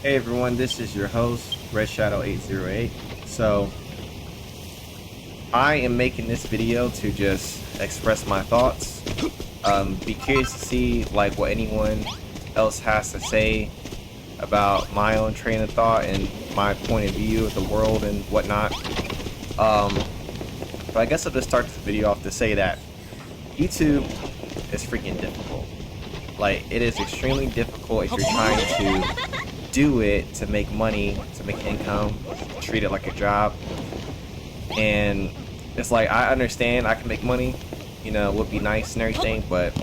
Hey everyone, this is your host, Red Shadow 808. So, I am making this video to just express my thoughts. Be curious to see like what anyone else has to say about my own train of thought and my point of view of the world and whatnot. But I guess I'll just start this video off to say that YouTube is freaking difficult. Like, it is extremely difficult if you're trying to do it to make money, to make income, treat it like a job. And it's like, I understand I can make money, you know, it would be nice and everything, but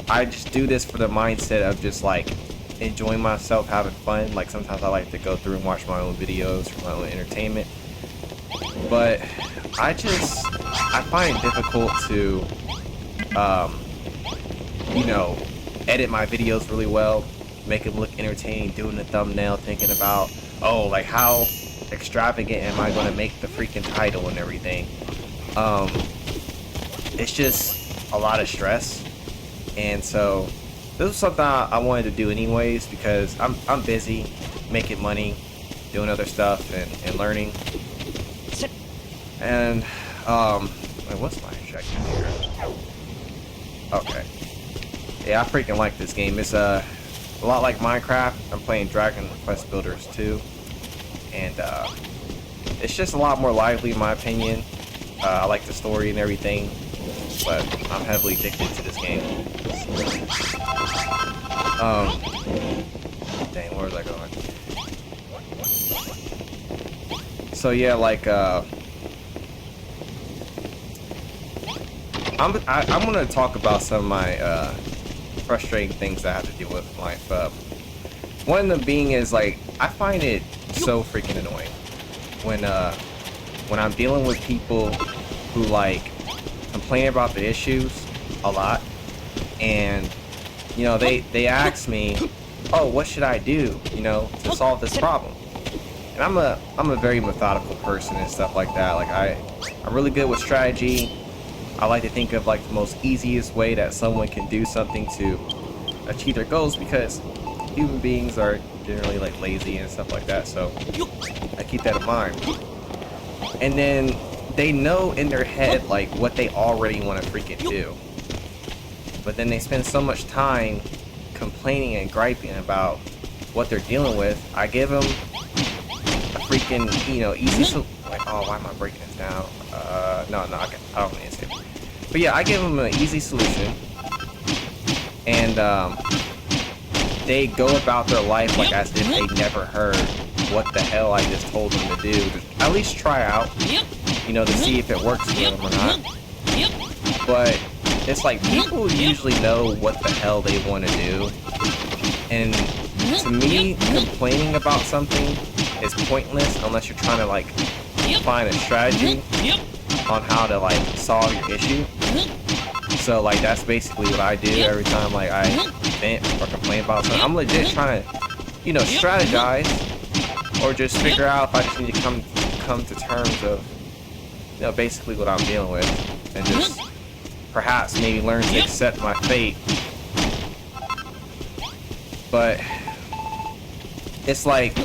I just do this for the mindset of just like enjoying myself, having fun. Like, sometimes I like to go through and watch my own videos for my own entertainment, but I find it difficult to you know, edit my videos really well, make them look entertaining, doing the thumbnail, thinking about, oh, like how extravagant am I going to make the freaking title and everything. It's just a lot of stress, and so this was something I wanted to do anyways, because I'm busy making money, doing other stuff and learning. And wait, what's my injection here? Okay. Yeah, I freaking like this game. It's a lot like Minecraft. I'm playing Dragon Quest Builders 2, and it's just a lot more lively in my opinion. I like the story and everything, but I'm heavily addicted to this game. Dang, where was I going? So yeah, like I'm gonna talk about some of my frustrating things I have to deal with in life. One of them being is, like, I find it so freaking annoying when I'm dealing with people who like complain about the issues a lot, and you know they ask me, oh, what should I do, you know, to solve this problem? And I'm a very methodical person and stuff like that. Like, I'm really good with strategy. I like to think of like the most easiest way that someone can do something to achieve their goals, because human beings are generally like lazy and stuff like that, so I keep that in mind. And then they know in their head like what they already want to freaking do, but then they spend so much time complaining and griping about what they're dealing with. I give them a freaking, you know, easy like, oh, why am I breaking this down? No, I don't need to. But yeah, I give them an easy solution, and they go about their life like as if they never heard what the hell I just told them to do. Just at least try out, you know, to see if it works for them or not. But it's like, people usually know what the hell they want to do, and to me, complaining about something is pointless unless you're trying to like find a strategy on how to like solve your issue. So like, that's basically what I do every time like I vent or complain about something. I'm legit trying to, you know, strategize, or just figure out if I just need to come to terms of, you know, basically what I'm dealing with, and just perhaps maybe learn to accept my fate. But it's like,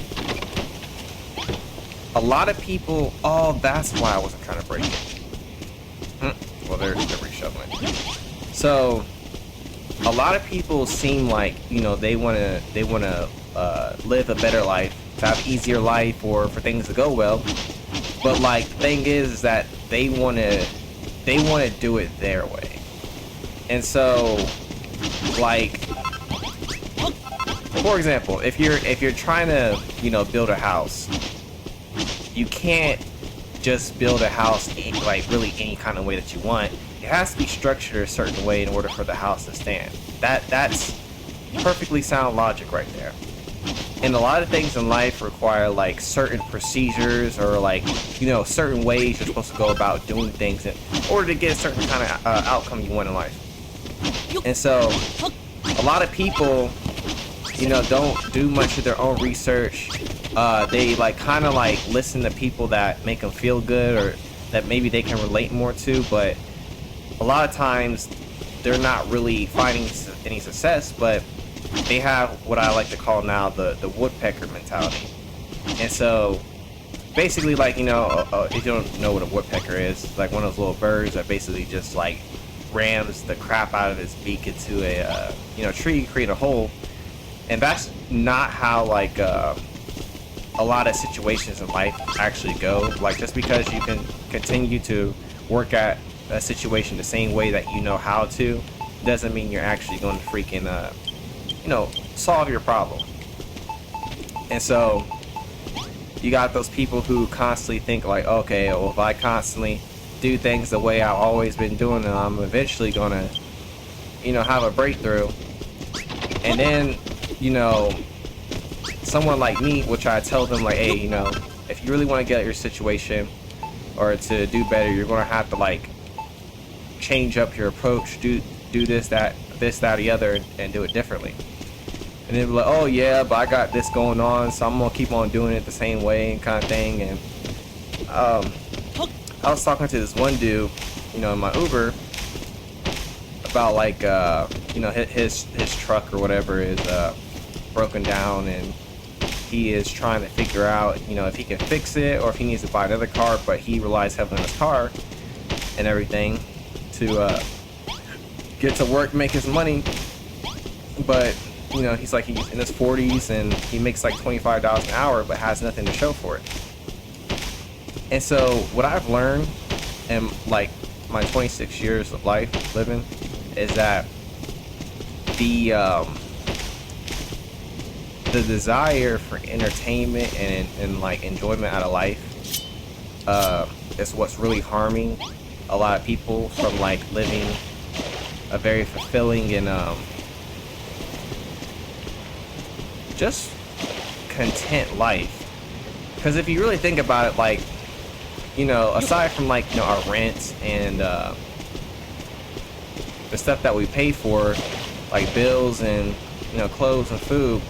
a lot of people, oh, that's why I wasn't trying to break it. Well, they're reshuffling. So a lot of people seem like, you know, they want to live a better life, to have an easier life, or for things to go well. But like, the thing is that they want to do it their way. And so, like, for example, if you're trying to, you know, build a house, you can't just build a house like really any kind of way that you want. It has to be structured a certain way in order for the house to stand. That's perfectly sound logic right there. And a lot of things in life require like certain procedures, or like, you know, certain ways you're supposed to go about doing things in order to get a certain kind of outcome you want in life. And so a lot of people, you know, don't do much of their own research. They like kind of like listen to people that make them feel good, or that maybe they can relate more to, but a lot of times they're not really finding any success. But they have what I like to call now the woodpecker mentality. And so basically, like, if you don't know what a woodpecker is, it's like one of those little birds that basically just like rams the crap out of its beak into a tree, create a hole. And that's not how like a lot of situations in life actually go. Like, just because you can continue to work at a situation the same way that you know how to, doesn't mean you're actually going to freaking solve your problem. And so you got those people who constantly think like, okay, well, if I constantly do things the way I've always been doing them, I'm eventually gonna have a breakthrough. And then someone like me, which I tell them like, hey, if you really want to get your situation or to do better, you're gonna have to like change up your approach, do this, that, or the other, and do it differently. And they'd be like, oh yeah, but I got this going on, so I'm gonna keep on doing it the same way, and kind of thing. And I was talking to this one dude, in my Uber, about like his truck or whatever is broken down, and he is trying to figure out if he can fix it or if he needs to buy another car, but he relies heavily on his car and everything to get to work, make his money. But he's like, he's in his 40s and he makes like $25 an hour but has nothing to show for it. And so what I've learned in like my 26 years of life living is that the desire for entertainment and like enjoyment out of life is what's really harming a lot of people from like living a very fulfilling and just content life. Because if you really think about it, like, aside from like our rent and the stuff that we pay for, like bills and clothes and food,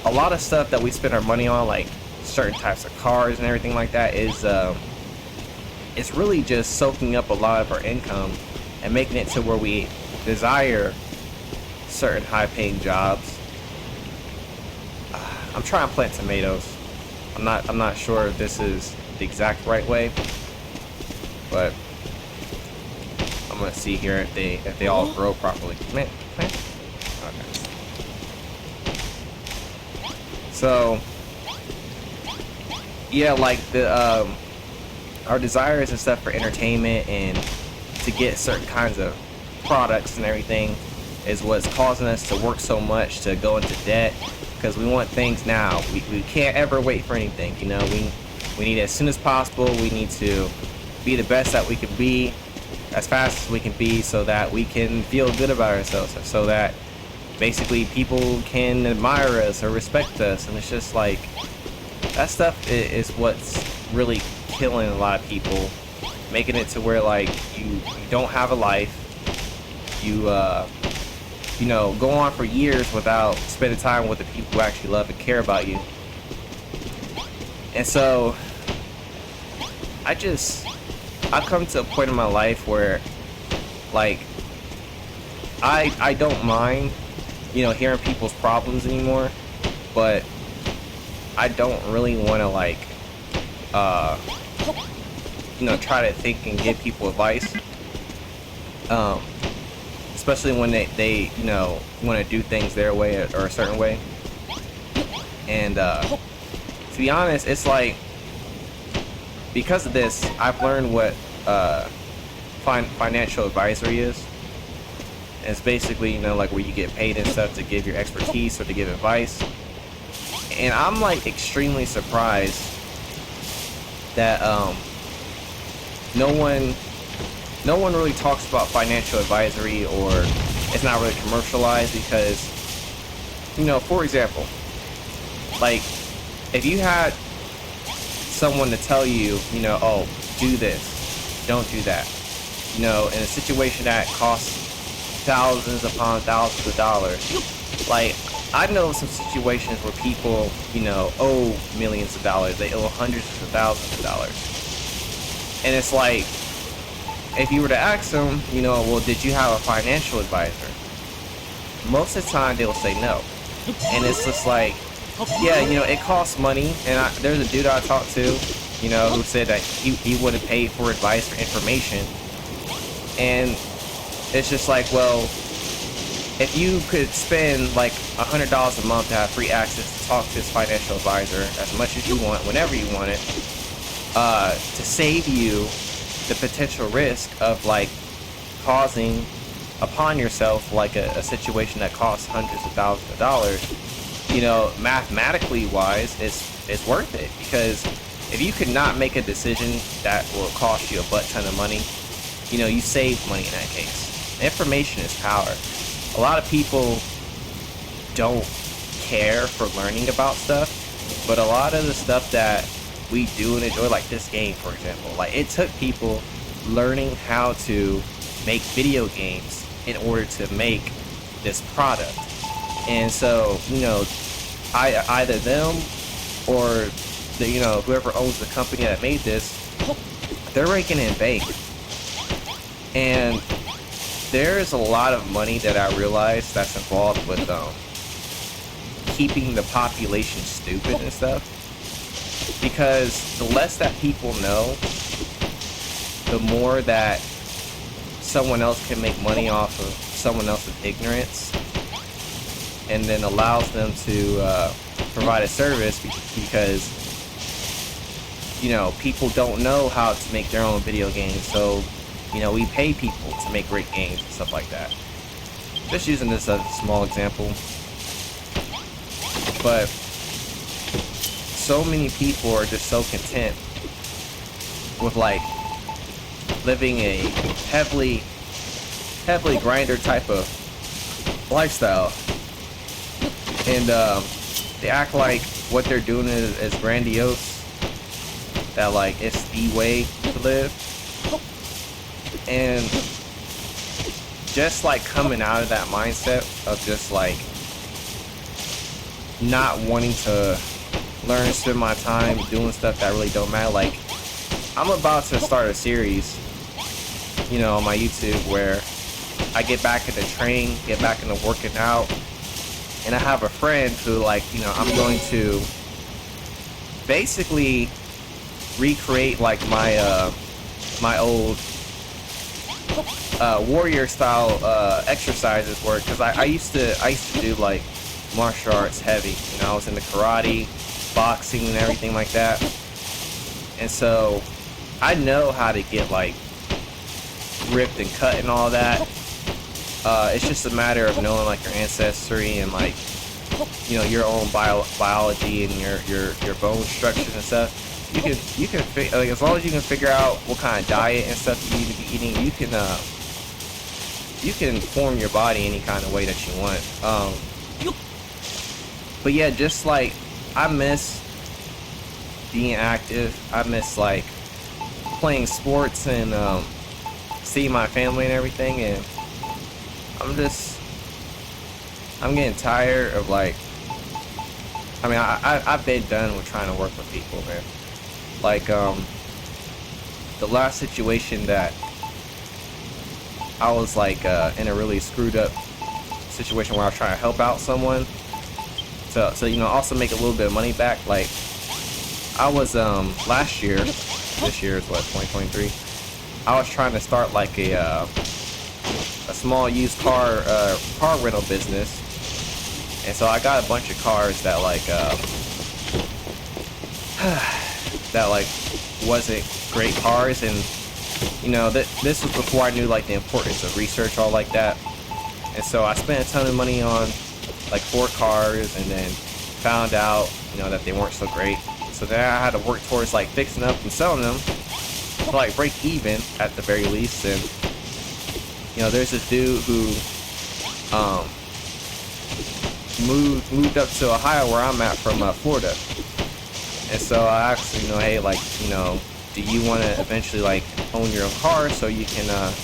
a lot of stuff that we spend our money on, like certain types of cars and everything like that, is it's really just soaking up a lot of our income and making it to where we desire certain high-paying jobs. I'm trying to plant tomatoes. I'm not sure if this is the exact right way, but I'm gonna see here if they all grow properly. Plant? Okay. So yeah, like the our desires and stuff for entertainment and to get certain kinds of products and everything is what's causing us to work so much, to go into debt, because we want things now. We can't ever wait for anything. We need it as soon as possible. We need to be the best that we can be as fast as we can be, so that we can feel good about ourselves, so that basically people can admire us or respect us. And it's just like, that stuff is what's really killing a lot of people, making it to where like you don't have a life. You go on for years without spending time with the people who actually love and care about you. And so I've come to a point in my life where like I don't mind hearing people's problems anymore, but I don't really want to like try to think and give people advice, especially when they want to do things their way or a certain way. And to be honest, it's like, because of this, I've learned what financial advisory is. And it's basically like where you get paid and stuff to give your expertise or to give advice. And I'm like extremely surprised that no one really talks about financial advisory, or it's not really commercialized, because for example, like if you had someone to tell you, oh, do this, don't do that, in a situation that costs thousands upon thousands of dollars. Like, I know some situations where people, owe millions of dollars. They owe hundreds of thousands of dollars. And it's like, if you were to ask them, well, did you have a financial advisor? most of the time they'll say no. And it's just like, yeah, it costs money. And there's a dude I talked to, who said that he wouldn't pay for advice or information. And it's just like, well, if you could spend like $100 a month to have free access to talk to this financial advisor as much as you want, whenever you want it, to save you the potential risk of like causing upon yourself like a situation that costs hundreds of thousands of dollars, mathematically wise, it's worth it. Because if you could not make a decision that will cost you a butt ton of money, you save money in that case. Information is power. A lot of people don't care for learning about stuff, but a lot of the stuff that we do and enjoy, like this game, for example, like it took people learning how to make video games in order to make this product. And so, either them or whoever owns the company that made this, they're raking in bank. And there's a lot of money that I realize that's involved with keeping the population stupid and stuff. Because the less that people know, the more that someone else can make money off of someone else's ignorance, and then allows them to provide a service because people don't know how to make their own video games. So we pay people to make great games and stuff like that. Just using this as a small example. But so many people are just so content with like living a heavily grinder type of lifestyle. And they act like what they're doing is grandiose. That like it's the way to live. And just like coming out of that mindset of just like not wanting to learn, spend my time doing stuff that really don't matter. Like I'm about to start a series, on my YouTube where I get back into training, get back into working out. And I have a friend who like, I'm going to basically recreate like my old warrior style exercises where, because I used to do like martial arts heavy. I was into karate, boxing, and everything like that. And so I know how to get like ripped and cut and all that. It's just a matter of knowing like your ancestry and like your own biology and your bone structures and stuff. You can like, as long as you can figure out what kind of diet and stuff you need to be eating, you can form your body any kind of way that you want. But yeah, just like I miss being active. I miss like playing sports and seeing my family and everything. And I'm getting tired of like. I mean, I've been done with trying to work with people, man. Like the last situation that I was like in a really screwed up situation where I was trying to help out someone to also make a little bit of money back. Like I was last year, this year is what, 2023. I was trying to start like a small used car rental business. And so I got a bunch of cars that like wasn't great cars, and this was before I knew like the importance of research, all like that. And so I spent a ton of money on like 4 cars, and then found out that they weren't so great. So then I had to work towards like fixing up and selling them to like break even at the very least. And there's this dude who moved up to Ohio where I'm at from Florida. And so I asked him, hey, like, do you want to eventually like own your own car so you can not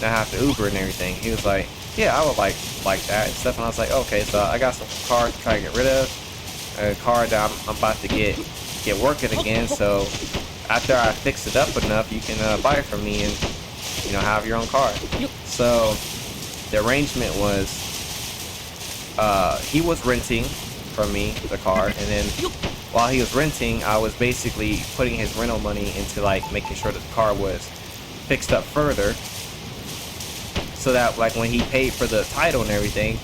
have to Uber and everything? He was like, yeah, I would like that and stuff. And I was like, okay, so I got some cars to try to get rid of, a car that I'm about to get working again. So after I fix it up enough, you can buy it from me and have your own car. So the arrangement was he was renting from me the car, and then while he was renting, I was basically putting his rental money into like making sure that the car was fixed up further, so that like when he paid for the title and everything,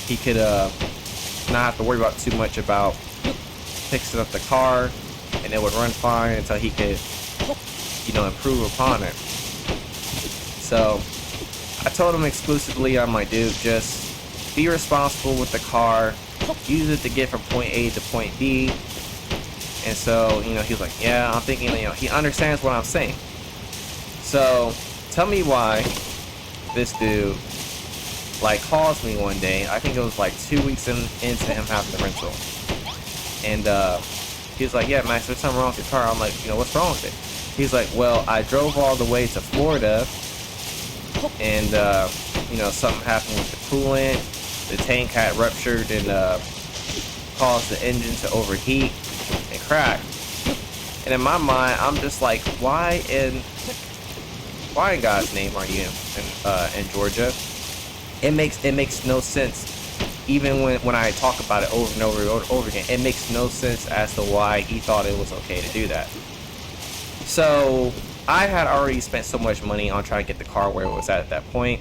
he could not have to worry about too much about fixing up the car, and it would run fine until he could, you know, improve upon it. So I told him exclusively, I'm like, dude, just be responsible with the car, use it to get from point A to point B. And so, you know, he was like, yeah, I'm thinking, you know, he understands what I'm saying. So tell me why this dude like calls me one day. I think it was like 2 weeks into him having the rental, and he was like, yeah, Max, there's something wrong with your car. I'm like, you know, what's wrong with it? He's like, well, I drove all the way to Florida, and you know, something happened with the coolant. The tank had ruptured and caused the engine to overheat and crack. And in my mind, I'm just like, why in God's name are you in Georgia? It makes no sense. Even when I talk about it over and over again, it makes no sense as to why he thought it was okay to do that. So I had already spent so much money on trying to get the car where it was at that point.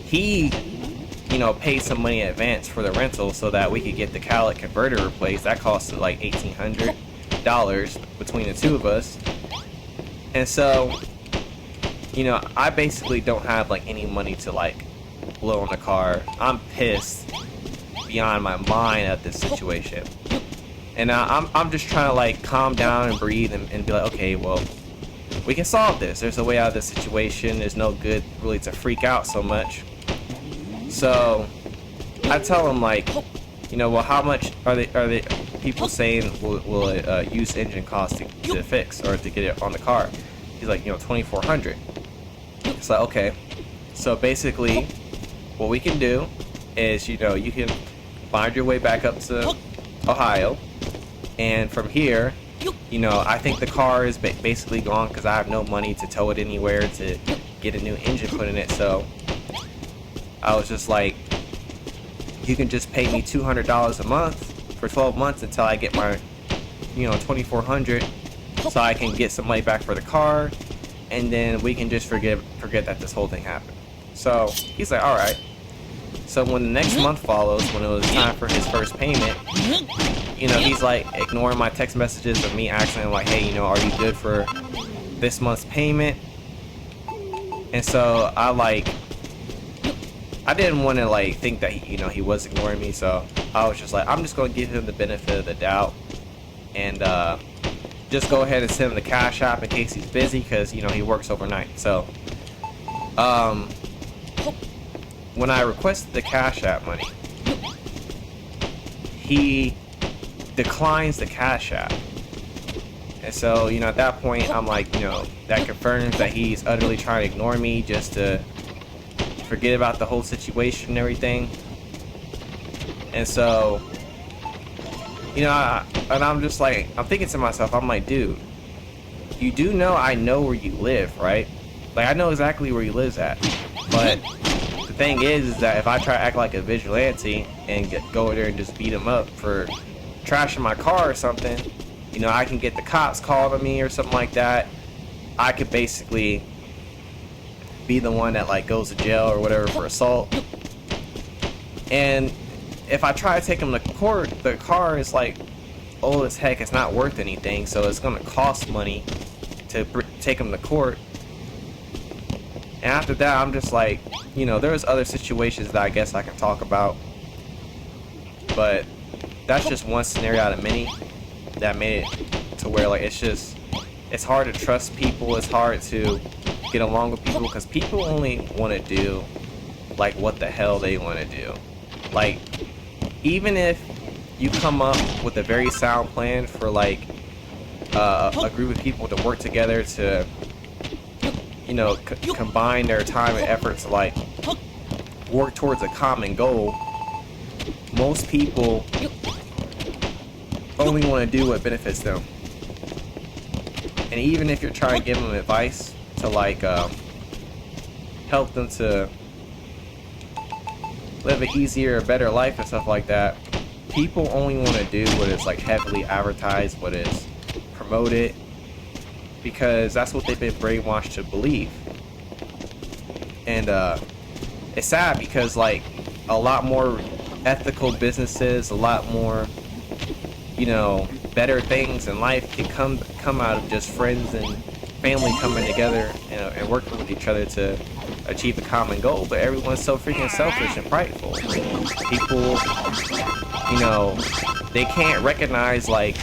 He, you know, paid some money in advance for the rental so that we could get the catalytic converter replaced. That costed like $1,800 between the two of us. And so, you know, I basically don't have like any money to like blow on the car. I'm pissed beyond my mind at this situation, and I'm just trying to like calm down and breathe and be like, okay, well, we can solve this. There's a way out of this situation. There's no good really to freak out so much. So I tell him like, you know, well, how much are they people saying will it use engine cost to fix or to get it on the car? He's like, you know, $2,400. It's like, okay, so basically what we can do is, you know, you can find your way back up to Ohio, and from here, you know, I think the car is basically gone because I have no money to tow it anywhere to get a new engine put in it. So I was just like, you can just pay me $200 a month for 12 months until I get my, you know, $2,400, so I can get some money back for the car, and then we can just forget that this whole thing happened. So he's like, all right. So when the next month follows, when it was time for his first payment, you know, he's like ignoring my text messages of me asking him like, hey, you know, are you good for this month's payment? And so I didn't want to like think that he, you know, he was ignoring me. So I was just like, I'm just going to give him the benefit of the doubt, and just go ahead and send him the Cash App in case he's busy, because, you know, he works overnight. So when I requested the Cash App money, he declines the Cash App. And so, you know, at that point, I'm like, you know, that confirms that he's utterly trying to ignore me just to forget about the whole situation and everything. And so, you know, I'm just like, I'm thinking to myself, I'm like, dude, you do know I know where you live, right? Like, I know exactly where you live at. But the thing is that if I try to act like a vigilante and go over there and just beat him up for trashing my car or something, you know, I can get the cops called on me or something like that. I could basically be the one that like goes to jail or whatever for assault. And if I try to take him to court, the car is like old as heck. It's not worth anything, so it's gonna cost money to take him to court. And after that, I'm just like, you know, there's other situations that I guess I can talk about, but that's just one scenario out of many that made it to where like it's hard to trust people. It's hard to get along with people because people only want to do like what the hell they want to do. Like, even if you come up with a very sound plan for like a group of people to work together to, you know, combine their time and effort to like work towards a common goal, most people only want to do what benefits them. And even if you're trying to give them advice to like help them to live an easier, better life and stuff like that, people only want to do what is like heavily advertised, what is promoted, because that's what they've been brainwashed to believe. And it's sad because like a lot more ethical businesses, a lot more, you know, better things in life can come out of just friends and family coming together and working with each other to achieve a common goal. But everyone's so freaking selfish and prideful. People, you know, they can't recognize like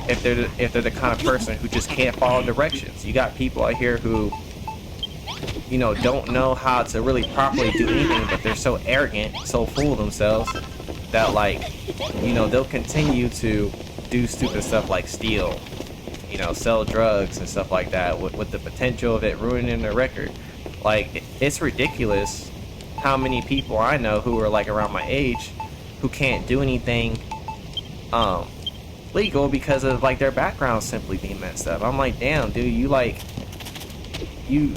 if they're the kind of person who just can't follow directions. You got people out here who, you know, don't know how to really properly do anything, but they're so arrogant, so full of themselves that, like, you know, they'll continue to do stupid stuff like steal, you know, sell drugs and stuff like that with the potential of it ruining their record. Like, it's ridiculous how many people I know who are like around my age who can't do anything legal because of like their background simply being messed up. I'm like, damn, dude, you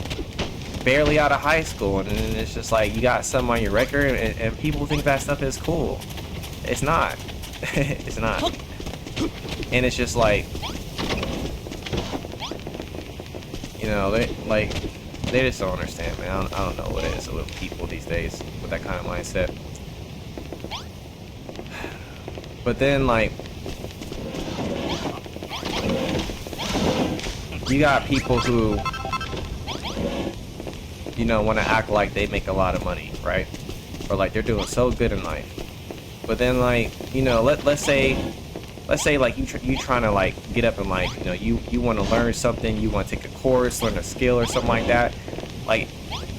barely out of high school, and it's just like you got something on your record, and people think that stuff is cool. It's not. It's not. And it's just like, you know, they just don't understand, man. I don't know what it is with people these days with that kind of mindset. But then, like, you got people who, you know, want to act like they make a lot of money, right? Or like they're doing so good in life. But then, like, you know, let's say like you trying to like get up and like, you know, you want to learn something, you want to take a course, learn a skill or something like that. Like,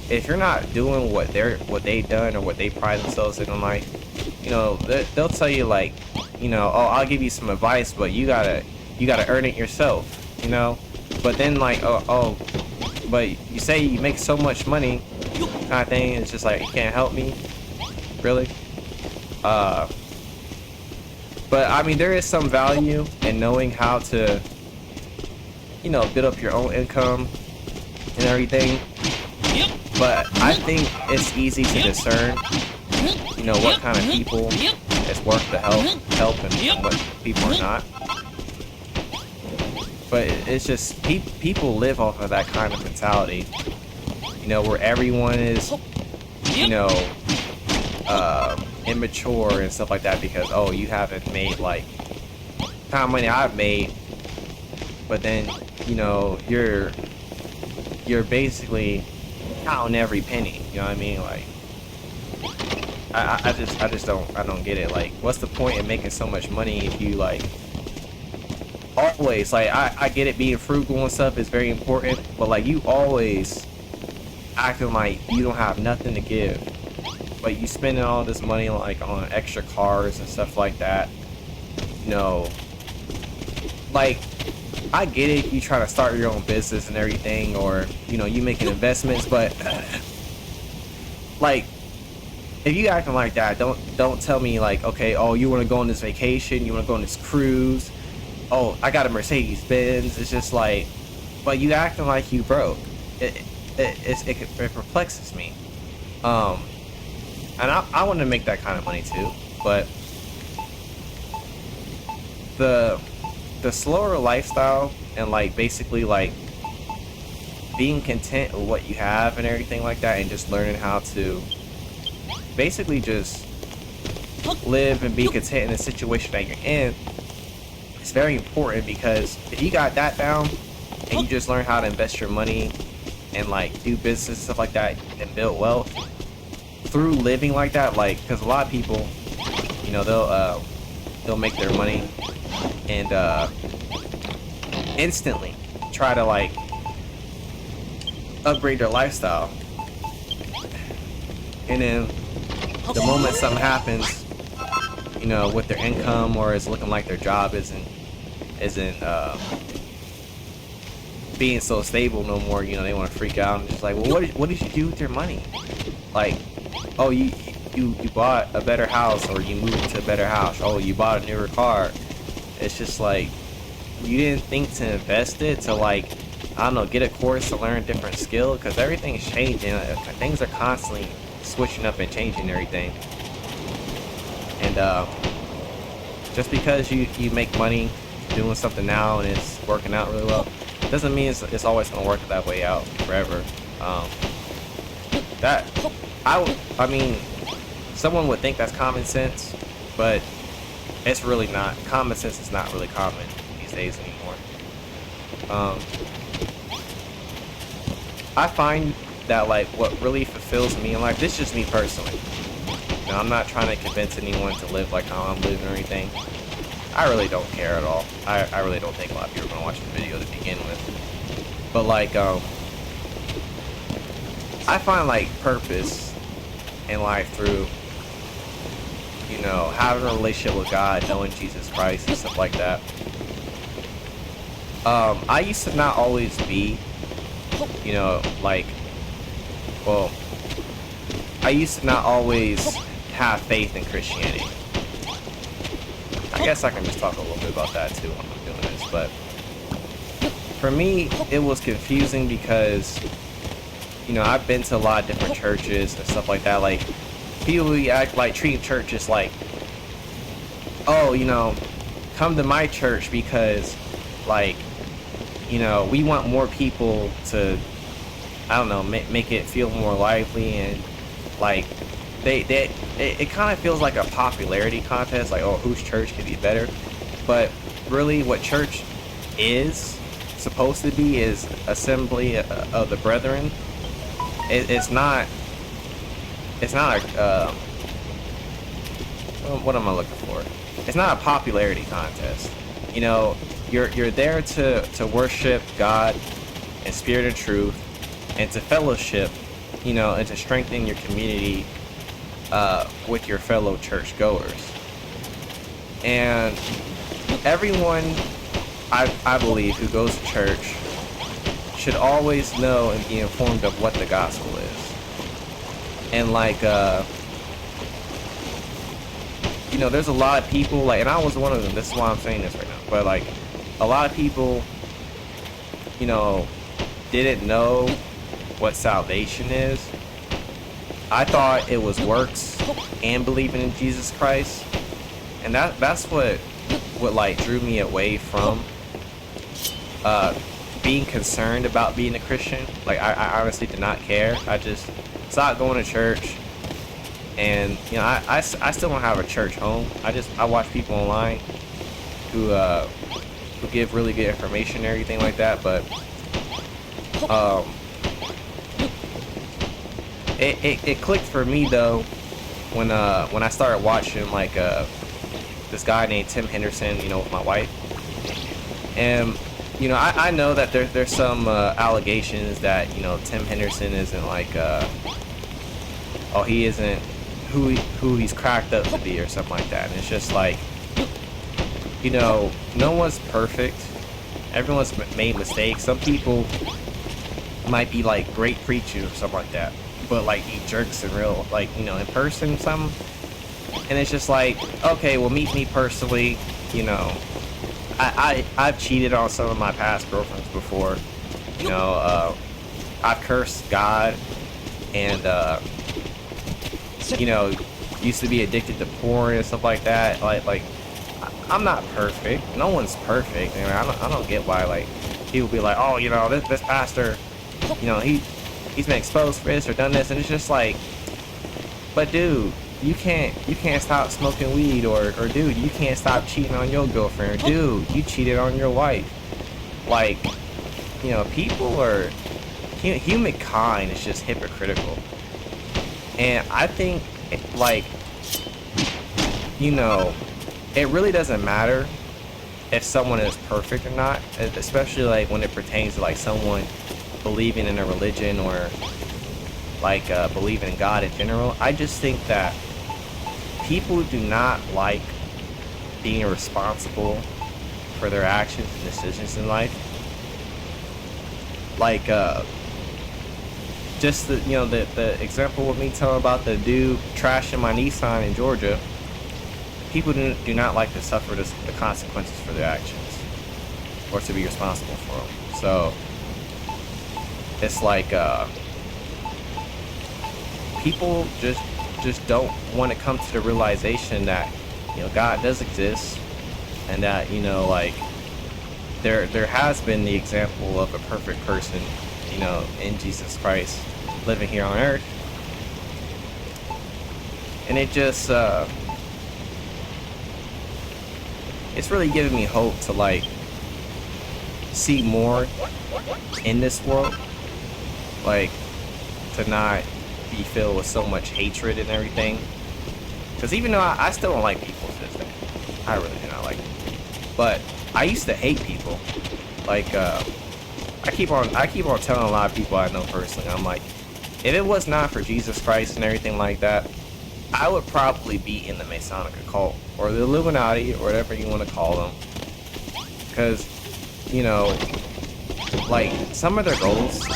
if you're not doing what they done or what they pride themselves in life, you know, they'll tell you like, you know, oh, I'll give you some advice, but you gotta earn it yourself, you know. But then like, oh, but you say you make so much money, kind of thing. It's just like, you can't help me, really. But I mean, there is some value in knowing how to, you know, build up your own income and everything. But I think it's easy to discern, you know, what kind of people it's worth the help and what people are not. But it's just people live off of that kind of mentality, you know, where everyone is, you know, immature and stuff like that because, oh, you haven't made like kind of money I've made, but then, you know, you're basically counting every penny, you know what I mean? Like, I just don't get it. Like, what's the point in making so much money if you like always, like, I get it, being frugal and stuff is very important, but like, you always acting like you don't have nothing to give, but you spending all this money like on extra cars and stuff like that. You know, like, I get it, you try to start your own business and everything, or, you know, you making investments, but like, if you acting like that, don't tell me like, okay, oh, you want to go on this vacation, you want to go on this cruise, oh, I got a Mercedes Benz. It's just like, but you acting like you broke. It perplexes me. And I want to make that kind of money too, but the slower lifestyle and like basically like being content with what you have and everything like that, and just learning how to basically just live and be content in the situation that you're in, it's very important. Because if you got that down and you just learn how to invest your money and like do business and stuff like that and build wealth through living like that, like, because a lot of people, you know, they'll make their money and instantly try to like upgrade their lifestyle, and then the moment something happens, you know, with their income, or it's looking like their job isn't being so stable no more, you know, they want to freak out and just like, well, what did you do with your money? Like, oh, you bought a better house, or you moved to a better house, oh, you bought a newer car. It's just like, you didn't think to invest it to, like, I don't know, get a course to learn a different skill, because everything's changing. Things are constantly switching up and changing everything. And just because you make money doing something now and it's working out really well, doesn't mean it's always gonna work that way out forever. That I mean, someone would think that's common sense, but it's really not. Common sense is not really common these days anymore. I find that like what really fulfills me in life, this is just me personally. You know, I'm not trying to convince anyone to live like how I'm living or anything. I really don't care at all. I really don't think a lot of people are gonna watch the video to begin with. But like I find like purpose in life through, you know, having a relationship with God, knowing Jesus Christ and stuff like that. I used to not always be, you know, like, well, I used to not always have faith in Christianity. I guess I can just talk a little bit about that too when I'm doing this, but for me, it was confusing because, you know, I've been to a lot of different churches and stuff like that. Like, people act like treat churches like, oh, you know, come to my church because, like, you know, we want more people to, I don't know, make it feel more lively, and like it kind of feels like a popularity contest, like, oh, whose church can be better. But really what church is supposed to be is assembly of the brethren. It's not a what am I looking for? It's not a popularity contest. You know, you're there to worship God in spirit and truth, and to fellowship, you know, and to strengthen your community with your fellow church goers. And everyone, I believe, who goes to church should always know and be informed of what the gospel is. And like, you know, there's a lot of people, like, and I was one of them, this is why I'm saying this right now, but like, a lot of people, you know, didn't know what salvation is. I thought it was works and believing in Jesus Christ, and that's what like drew me away from being concerned about being a Christian. Like, I honestly did not care. I just stopped going to church, and you know, I still don't have a church home. I watch people online who give really good information and everything like that, but it clicked for me though when I started watching like this guy named Tim Henderson, you know, with my wife. And you know, I know that there's some allegations that, you know, Tim Henderson isn't like oh, he isn't who he's cracked up to be or something like that. And it's just like, you know, no one's perfect. Everyone's made mistakes. Some people might be like great preachers or something like that, but like be jerks in real, like, you know, in person, something. And it's just like, okay, well, meet me personally. You know, I've cheated on some of my past girlfriends before. You know, I've cursed God, and you know, used to be addicted to porn and stuff like that. Like I'm not perfect. No one's perfect. And I don't get why like people be like, oh, you know, this pastor, you know, he's been exposed for this or done this, and it's just like, but dude, you can't stop smoking weed, or dude, you can't stop cheating on your girlfriend, or dude, you cheated on your wife. Like, you know, people are, humankind is just hypocritical. And I think, like, you know, it really doesn't matter if someone is perfect or not, especially like when it pertains to like someone believing in a religion or like believing in God in general. I just think that people do not like being responsible for their actions and decisions in life. Like just the, you know, the example with me telling about the dude trashing my Nissan in Georgia. People do not like to suffer the consequences for their actions, or to be responsible for them. So it's like people just don't want to come to the realization that, you know, God does exist, and that, you know, like there has been the example of a perfect person, you know, in Jesus Christ living here on earth. And it just it's really giving me hope to like see more in this world, like to not be filled with so much hatred and everything. Because even though I still don't like people to this day, I really do not like them. But I used to hate people. Like I keep on telling a lot of people I know personally, I'm like, if it was not for Jesus Christ and everything like that, I would probably be in the Masonic occult or the Illuminati or whatever you want to call them. Because, you know, like some of their goals,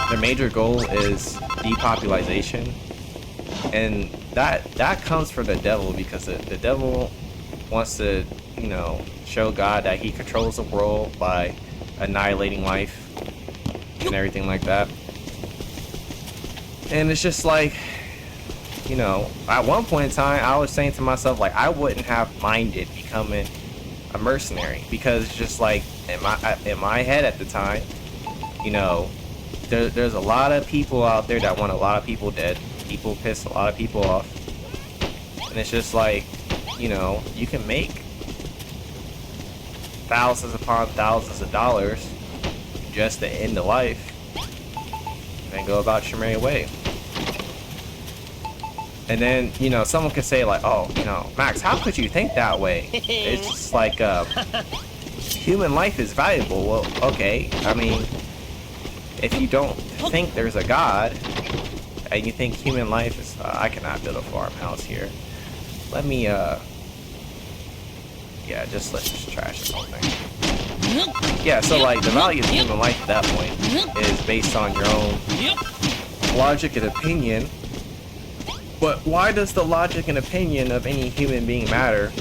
their major goal is depopulation, and that comes from the devil, because the devil wants to, you know, show God that he controls the world by annihilating life and everything like that. And it's just like, you know, at one point in time, I was saying to myself, like, I wouldn't have minded becoming a mercenary, because it's just like in my head at the time, you know, there's a lot of people out there that want a lot of people dead. People piss a lot of people off, and it's just like, you know, you can make thousands upon thousands of dollars just to end the life and go about your merry way. And then, you know, someone could say like, oh, you know, Max, how could you think that way? It's just like, human life is valuable. Well, okay, I mean, if you don't think there's a God, and you think human life is, I cannot build a farmhouse here. Let me, yeah, let's just trash this whole thing. Yeah, so like, the value of human life at that point is based on your own logic and opinion. But why does the logic and opinion of any human being matter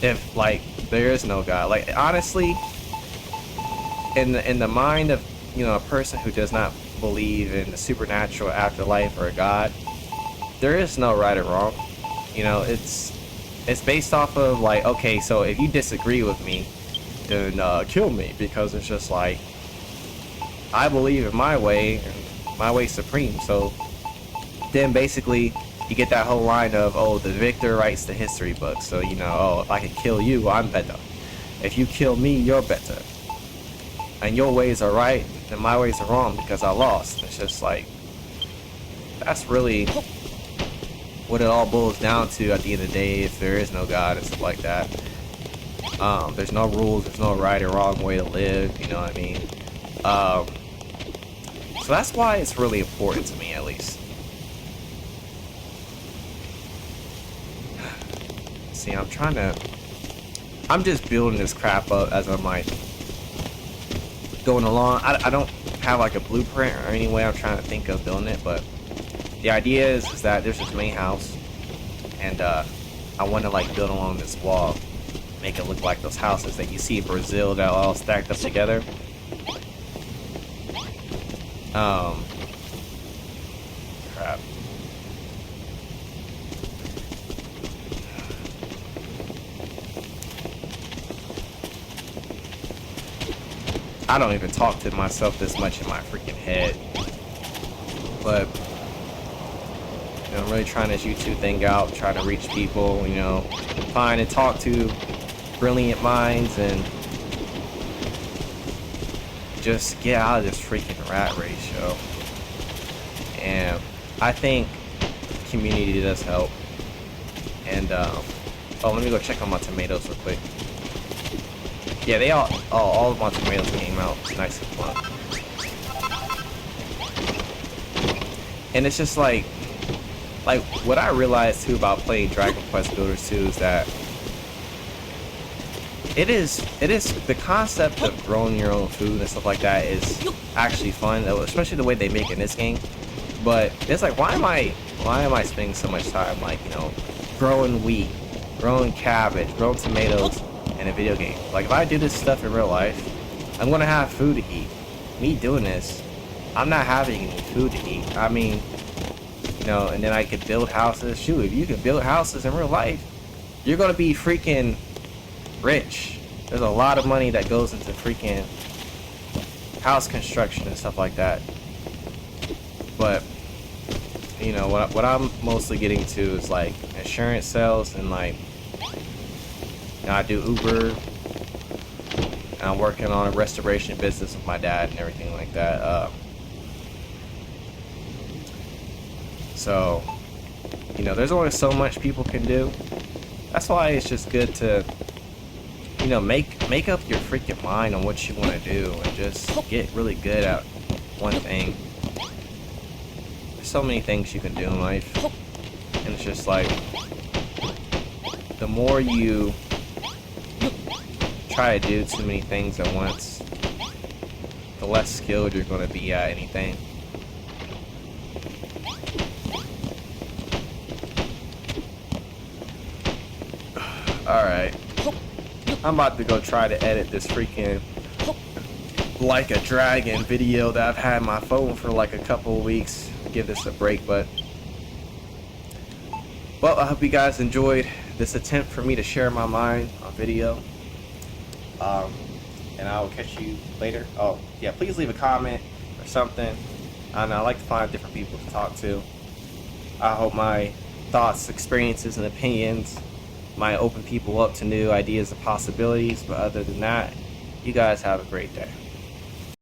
if, like, there is no God? Like, honestly, in the mind of, you know, a person who does not believe in the supernatural afterlife or a God, there is no right or wrong. You know, it's based off of like, okay, so if you disagree with me, then kill me, because it's just like, I believe in my way, and my way supreme. So then basically you get that whole line of, oh, the victor writes the history book. So, you know, oh, if I can kill you, I'm better. If you kill me, you're better. And your ways are right, and my ways are wrong because I lost. It's just like, that's really what it all boils down to at the end of the day, if there is no God and stuff like that. There's no rules, there's no right or wrong way to live, you know what I mean? So that's why it's really important to me, at least. See, I'm just building this crap up as I'm like going along. I don't have like a blueprint or any way I'm trying to think of building it, but the idea is that there's this main house, and I want to like build along this wall, make it look like those houses that you see in Brazil that are all stacked up together. Crap. I don't even talk to myself this much in my freaking head. But, you know, I'm really trying this YouTube thing out, trying to reach people, you know, find and talk to brilliant minds, and just get out of this freaking rat race, yo. And I think community does help. And, oh, let me go check on my tomatoes real quick. Yeah, they all of my tomatoes came out nice and plump. And it's just like what I realized too about playing Dragon Quest Builders 2 is that it is the concept of growing your own food and stuff like that is actually fun, especially the way they make it in this game. But it's like, why am I spending so much time, like, you know, growing wheat, growing cabbage, growing tomatoes in a video game? Like, if I do this stuff in real life, I'm gonna have food to eat. Me doing this, I'm not having any food to eat. I mean, you know, and then I could build houses. Shoot, if you can build houses in real life, you're gonna be freaking rich. There's a lot of money that goes into freaking house construction and stuff like that. But you know what I'm mostly getting to is like insurance sales, and like, you know, I do Uber, and I'm working on a restoration business with my dad and everything like that. So, you know, there's only so much people can do. That's why it's just good to, you know, make up your freaking mind on what you want to do and just get really good at one thing. There's so many things you can do in life, and it's just like, the more you try to do too many things at once, the less skilled you're going to be at anything. Alright, I'm about to go try to edit this freaking Like a Dragon video that I've had on my phone for like a couple of weeks. Give this a break, but well, I hope you guys enjoyed this attempt for me to share my mind on video. And I will catch you later. Oh yeah, please leave a comment or something. I like to find different people to talk to. I hope my thoughts, experiences, and opinions might open people up to new ideas and possibilities. But other than that, you guys have a great day.